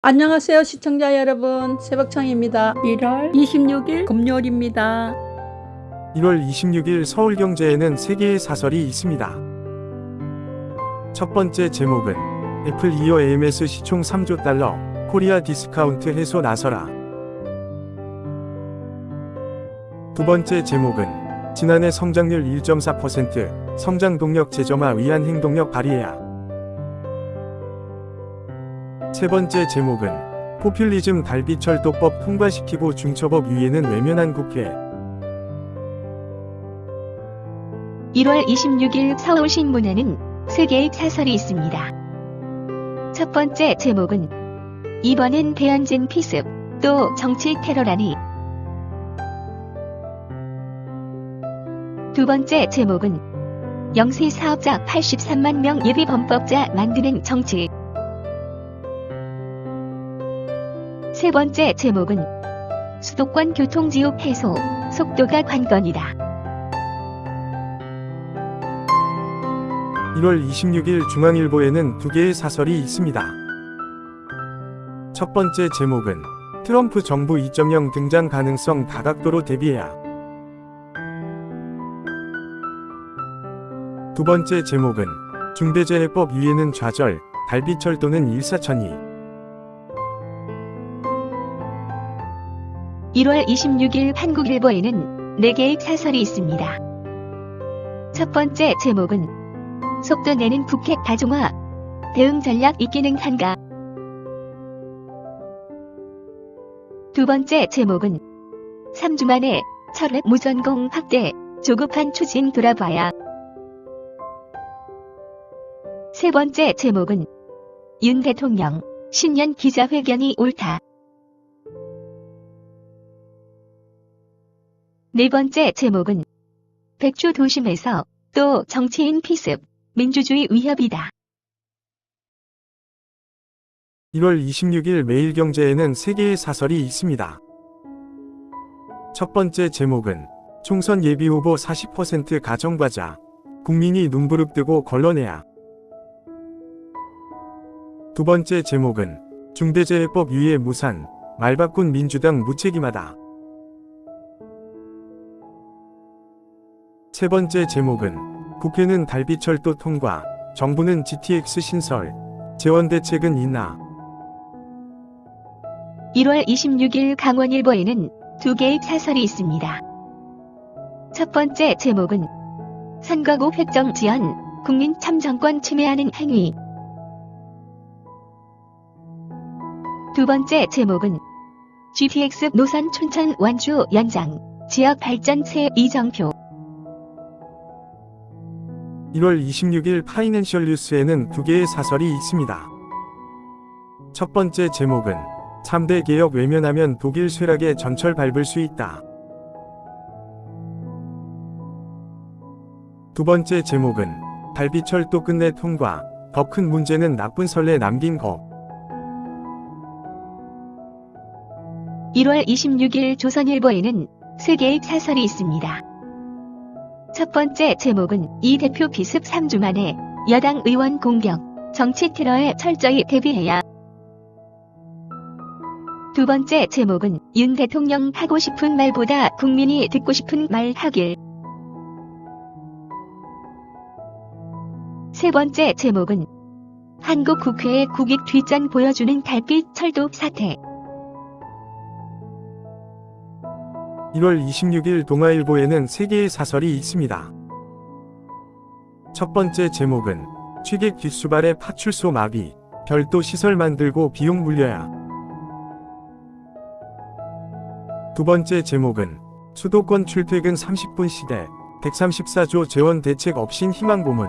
안녕하세요 시청자 여러분, 새벽청입니다. 1월 26일 금요일입니다. 1월 26일 서울경제에는 3개의 사설이 있습니다. 첫 번째 제목은 애플 이어 AMS 시총 3조 달러, 코리아 디스카운트 해소 나서라. 두 번째 제목은 지난해 성장률 1.4%, 성장 동력 재점화 위한 행동력 발휘해야. 세 번째 제목은 포퓰리즘 달빛철도법 통과시키고 중처법 위에는 외면한 국회. 1월 26일 서울신문에는 3개의 사설이 있습니다. 첫 번째 제목은 이번엔 대안진 피습, 또 정치 테러라니. 두 번째 제목은 영세 사업자 83만 명 예비 범법자 만드는 정치. 세 번째 제목은 수도권 교통지옥 해소, 속도가 관건이다. 1월 26일 중앙일보에는 2개의 사설이 있습니다. 첫 번째 제목은 트럼프 정부 2.0 등장 가능성 다각도로 대비해야. 두 번째 제목은 중대재해법 위에는 좌절, 달빛철도는 일사천리. 1월 26일 한국일보에는 4개의 사설이 있습니다. 첫 번째 제목은 속도 내는 북핵 다중화, 대응 전략 있기는 한가. 두 번째 제목은 3주 만에 철회 무전공 확대, 조급한 추진 돌아봐야. 세 번째 제목은 윤 대통령, 신년 기자회견이 옳다. 네 번째 제목은 백주 도심에서 또 정치인 피습, 민주주의 위협이다. 1월 26일 매일경제에는 3개의 사설이 있습니다. 첫 번째 제목은 총선 예비후보 40% 가정과자, 국민이 눈부릅뜨고 걸러내야. 두 번째 제목은 중대재해법 위에 무산, 말바꾼 민주당 무책임하다. 세 번째 제목은 국회는 달빛철도 통과, 정부는 GTX 신설, 재원 대책은 있나. 1월 26일 강원일보에는 2개의 사설이 있습니다. 첫 번째 제목은 선거구 획정 지연, 국민 참정권 침해하는 행위. 두 번째 제목은 GTX 노선 춘천 완주 연장, 지역 발전세 이정표. 1월 26일 파이낸셜 뉴스에는 2개의 사설이 있습니다. 첫 번째 제목은 3대 개혁 외면하면 독일 쇠락에 전철 밟을 수 있다. 두 번째 제목은 달빛철도 끝내 통과, 더 큰 문제는 나쁜 선례 남긴 것. 1월 26일 조선일보에는 3개의 사설이 있습니다. 첫 번째 제목은 이 대표 비습 3주 만에 여당 의원 공격, 정치 테러에 철저히 대비해야. 두 번째 제목은 윤 대통령 하고 싶은 말보다 국민이 듣고 싶은 말 하길. 세 번째 제목은 한국 국회의 국익 뒷전 보여주는 달빛 철도 사태. 1월 26일 동아일보에는 3개의 사설이 있습니다. 첫 번째 제목은 취객 뒷수발의 파출소 마비, 별도 시설 만들고 비용 물려야. 두 번째 제목은 수도권 출퇴근 30분 시대, 134조 재원 대책 없인 희망 고문.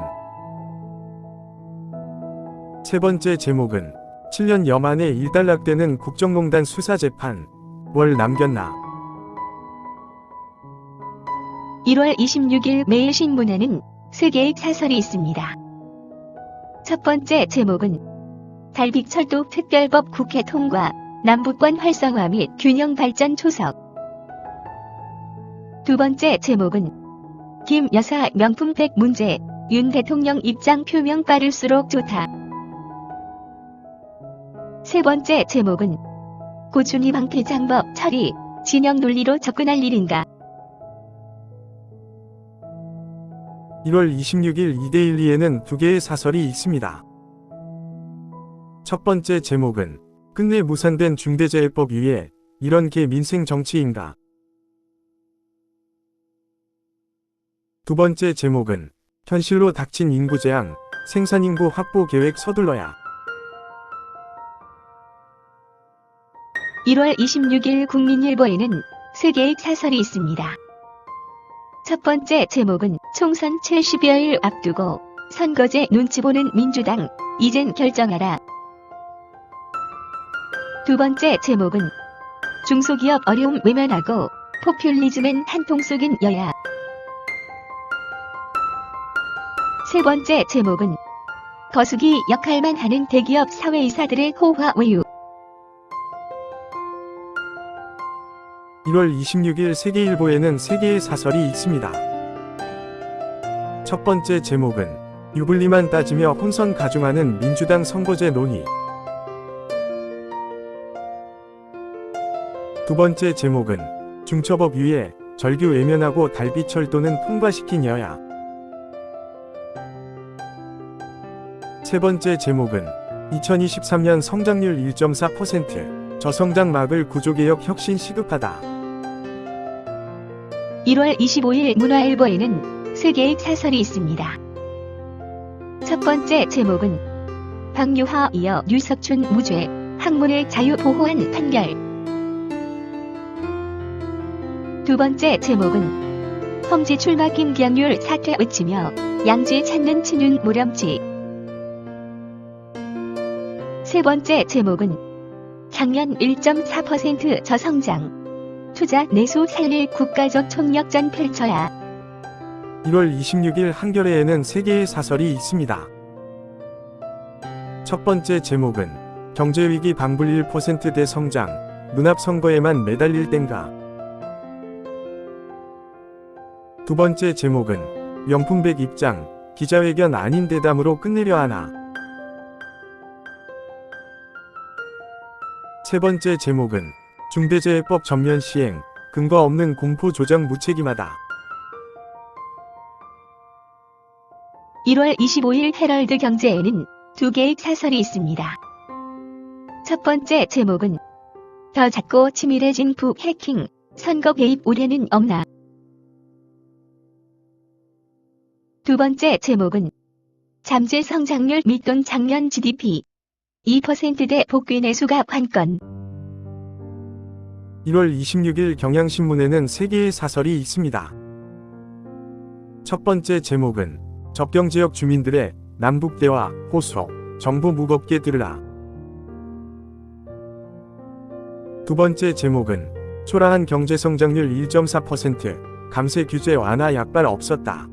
세 번째 제목은 7년여 만에 일단락되는 국정농단 수사재판, 월 남겼나. 1월 26일 매일신문에는 3개의 사설이 있습니다. 첫 번째 제목은 달빛철도 특별법 국회 통과, 남북권 활성화 및 균형 발전 초석. 두 번째 제목은 김 여사 명품백 문제, 윤 대통령 입장 표명 빠를수록 좋다. 세 번째 제목은 고준희 방패장법 처리, 진영 논리로 접근할 일인가? 1월 26일 이데일리에는 두 개의 사설이 있습니다. 첫 번째 제목은 끝내 무산된 중대재해법 위에 이런 게 민생 정치인가? 두 번째 제목은 현실로 닥친 인구재앙, 생산인구 확보 계획 서둘러야. 1월 26일 국민일보에는 세 개의 사설이 있습니다. 첫 번째 제목은 총선 70여일 앞두고 선거제 눈치 보는 민주당, 이젠 결정하라. 두 번째 제목은 중소기업 어려움 외면하고 포퓰리즘엔 한통 속인 여야. 세 번째 제목은 거수기 역할만 하는 대기업 사회이사들의 호화 외유. 1월 26일 세계일보에는 세 개의 사설이 있습니다. 첫 번째 제목은 유불리만 따지며 혼선 가중하는 민주당 선거제 논의. 두 번째 제목은 중처법 위에 절규 외면하고 달빛철도는 통과시킨 여야. 세 번째 제목은 2023년 성장률 1.4%, 저성장 막을 구조개혁 혁신 시급하다. 1월 25일 문화일보에는 세 개의 사설이 있습니다. 첫 번째 제목은 박유하 이어 유석춘 무죄, 학문의 자유 보호한 판결. 두 번째 제목은 험지 출마 김경률 사퇴 외치며 양지 찾는 친윤 무렴치. 세 번째 제목은 작년 1.4% 저성장, 투자 내수 살릴 국가적 총력전 펼쳐야. 1월 26일 한겨레에는 세 개의 사설이 있습니다. 첫 번째 제목은 경제위기 방불 1%대 성장, 눈앞 선거에만 매달릴 땐가. 두 번째 제목은 명품백 입장, 기자회견 아닌 대담으로 끝내려 하나. 세 번째 제목은 중대재해법 전면 시행, 근거 없는 공포 조장 무책임하다. 1월 25일 헤럴드 경제에는 두 개의 사설이 있습니다. 첫 번째 제목은 더 잦고 치밀해진 북 해킹, 선거 개입 우려는 없나. 두 번째 제목은 잠재 성장률 밑돈 작년 GDP 2%대 복귀 내수가 관건. 1월 26일 경향신문에는 세 개의 사설이 있습니다. 첫 번째 제목은 접경지역 주민들의 남북대화, 호소, 정부 무겁게 들으라. 두 번째 제목은 초라한 경제성장률 1.4%, 감세 규제 완화 약발 없었다.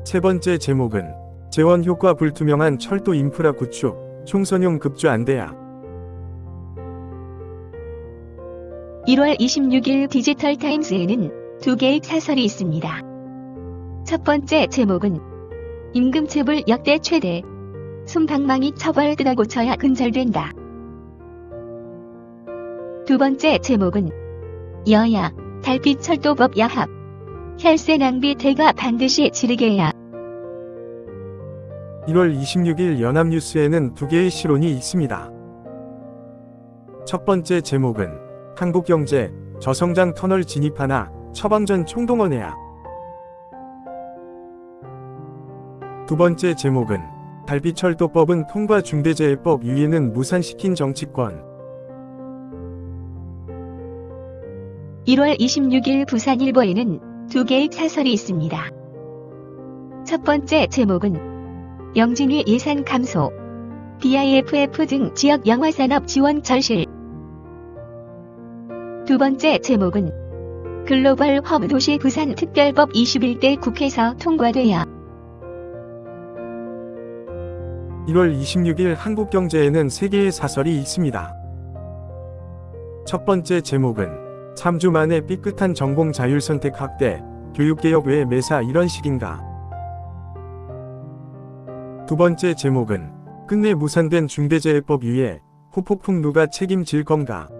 세 번째 제목은 재원 효과 불투명한 철도 인프라 구축, 총선용 급주 안돼야. 1월 26일 디지털타임스에는 두 개의 사설이 있습니다. 첫 번째 제목은 임금체불 역대 최대, 솜방망이 처벌 뜯어 고쳐야 근절된다. 두 번째 제목은 여야, 달빛철도법 야합, 혈세 낭비 대가 반드시 지르게 해야. 1월 26일 연합뉴스에는 두 개의 시론이 있습니다. 첫 번째 제목은 한국경제, 저성장 터널 진입하나 처방전 총동원해야. 두 번째 제목은 달빛철도법은 통과 중대재해법 위에는 무산시킨 정치권. 1월 26일 부산일보에는 두 개의 사설이 있습니다. 첫 번째 제목은 영진위 예산 감소, BIFF 등 지역 영화산업 지원 절실. 두 번째 제목은 글로벌 허브 도시 부산 특별법 21대 국회에서 통과돼야. 1월 26일 한국경제에는 세 개의 사설이 있습니다. 첫 번째 제목은 3주 만에 삐끗한 전공 자율선택 확대, 교육개혁 왜 매사 이런 식인가. 두 번째 제목은 끝내 무산된 중대재해법 위에 후폭풍 누가 책임질 건가?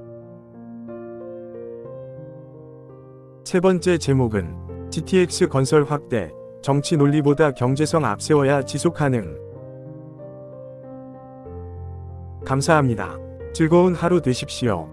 세 번째 제목은 GTX 건설 확대, 정치 논리보다 경제성 앞세워야 지속 가능. 감사합니다. 즐거운 하루 되십시오.